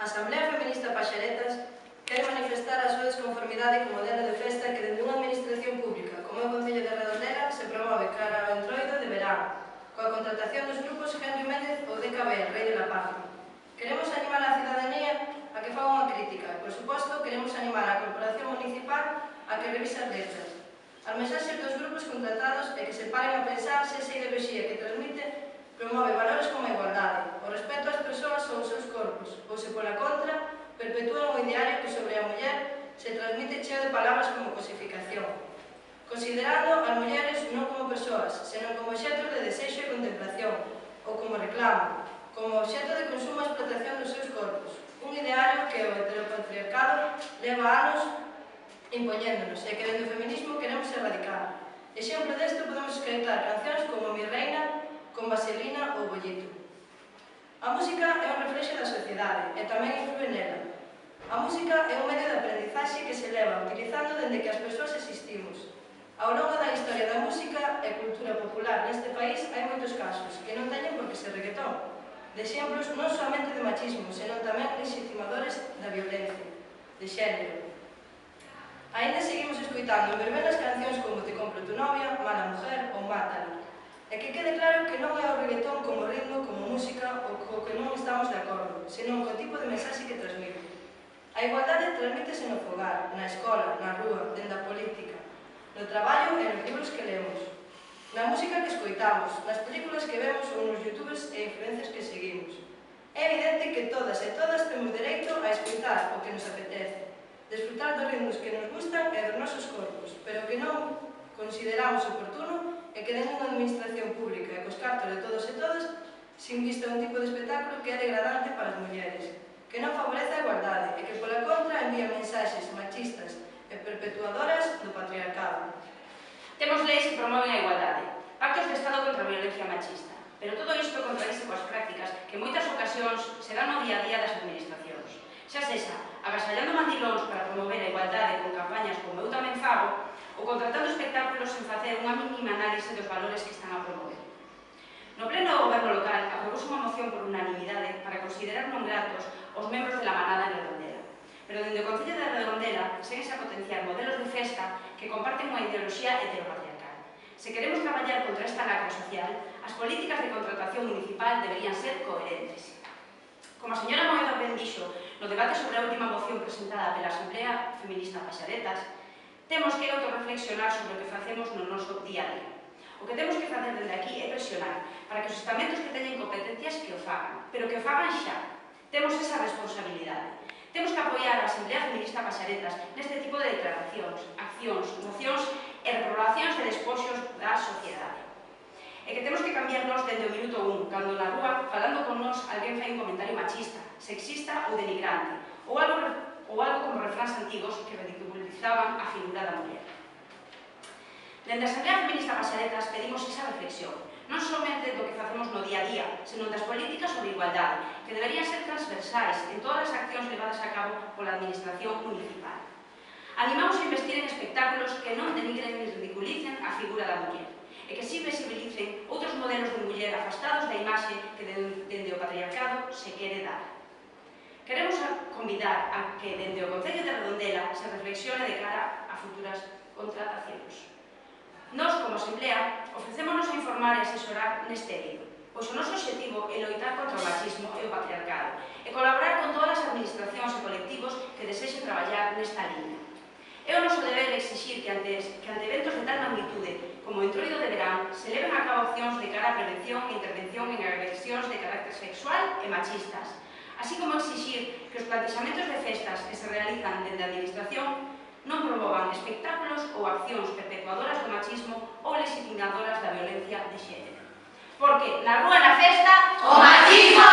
A Asamblea Feminista Paxaretas quere manifestar a súa desconformidade co modelo de festa que dende unha administración pública, como é o Concello de Redondela, se promove cara ao entroido de verán, coa contratación dos grupos Henry Méndez ou DKB, Rei de la Patria. Queremos animar a cidadanía a que faga unha crítica e, por suposto, queremos animar a Corporación Municipal a que revise as letras. As mensaxes dos grupos contratados é que se paren a pensar se esa ideoloxía que transmite promove valores como a igualdade, o respeto ás persoas ou aos seus corpos, ou se, pola contra, perpetúan o ideario que sobre a muller se transmite cheo de palabras como cosificación, considerando as mulleres non como persoas, senón como obxectos de desexo e contemplación, ou como reclamo, como obxecto de consumo e explotación dos seus corpos, un ideario que o heteropatriarcado leva anos impoñéndonos e que dentro do feminismo queremos erradicar. Exemplo desto podemos escoitar cancións como Mi Reina, con Vaselina ou Bollito. A música é un reflexo da sociedade e tamén influe nela. A música é un medio de aprendizaxe que se leva utilizando dende que as persoas existimos. Ao longo da historia da música e cultura popular neste país hai moitos casos que non teñen por que ser reggaetón, de exemplos non somente de machismo, senón tamén legitimadores da violencia, de xénero. Ainda seguimos escoitando en verbenas cancións como Te compro tu novia, Mala mujer ou Mátala. E que quede claro que non é o reggaetón como ritmo, como música ou co que non estamos de acordo, senón co tipo de mensaxe que transmite. A igualdade transmítese no fogar, na escola, na rúa, dende a política, no traballo e nos libros que lemos, na música que escoitamos, nas películas que vemos ou nos youtubers e influencers que seguimos. É evidente que todas e todas temos dereito a escoitar o que nos apetece, desfrutar dos ritmos que nos gustan e dos nosos corpos, pero que non consideramos oportuno e que den unha administración pública e cos cartos de todos e todas sin vista un tipo de espectáculo que é degradante para as mulleres, que non favorece a igualdade e que, pola contra, envía mensaxes machistas e perpetuadoras do patriarcado. Temos leis que promoven a igualdade, pactos de Estado contra a violencia machista, pero todo isto contradice coas prácticas que en moitas ocasións se dan no día a día das administracións, xa sexa agasallando mandilóns para promover a igualdade con campañas como Eu tamén fago, ou contratando espectáculos sen facer unha mínima análise dos valores que están a promover. No pleno do goberno local aprobouse unha moción por unanimidade para considerar non gratos os membros de la manada en Redondela, pero dende o Concello de Redondela séguense a potenciar modelos de festa que comparten unha ideoloxía heteropatriarcal. Se queremos traballar contra esta lacra social, as políticas de contratación municipal deberían ser coherentes. Como a señora Moedo ben dixo no debate sobre a última moción presentada pela Asamblea Feminista Paxaretas, temos que autorreflexionar sobre o que facemos no noso día a día. O que temos que facer dende aquí é presionar para que os estamentos que teñen competencias que o fagan, pero que o fagan xa. Temos esa responsabilidade. Temos que apoiar a Asamblea Feminista Paxaretas neste tipo de declaracións, accións, mocións e reprobacións de despoxos da sociedade. E que temos que cambiarnos dende o minuto 1, cando na rúa, falando con nós, alguén fai un comentario machista, sexista ou denigrante, ou algo como refráns antigos que ridiculizaban a figura da muller. Dende a Asamblea Feminista Paxaretas pedimos esa reflexión, non somente do que facemos no día a día, senón das políticas sobre igualdade, que deberían ser transversais en todas as accións levadas a cabo pola administración municipal. Animamos a investir en espectáculos que non denigren ni ridiculicen a figura da muller, e que si visibilicen outros modelos de muller afastados da imaxe que dende o patriarcado se quere dar. Queremos convidar a que dende o Concello de Redondela se reflexione de cara a futuras contratacións. Nós, como Asamblea, ofrecémonos a informar e asesorar neste eido, pois o noso objetivo é loitar contra o machismo e o patriarcado e colaborar con todas as administracións e colectivos que desexen traballar nesta liña. É o noso deber exixir que ante eventos de tal magnitude como o entroido de verán se leven a cabo accións de cara a prevención e intervención en agresións de carácter sexual e machistas, así como exixir que os plantexamentos de festas que se realizan dende a administración non promovan espectáculos ou accións perpetuadoras do machismo ou legitimadoras da violencia de xénero. Porque na rúa e na festa, o machismo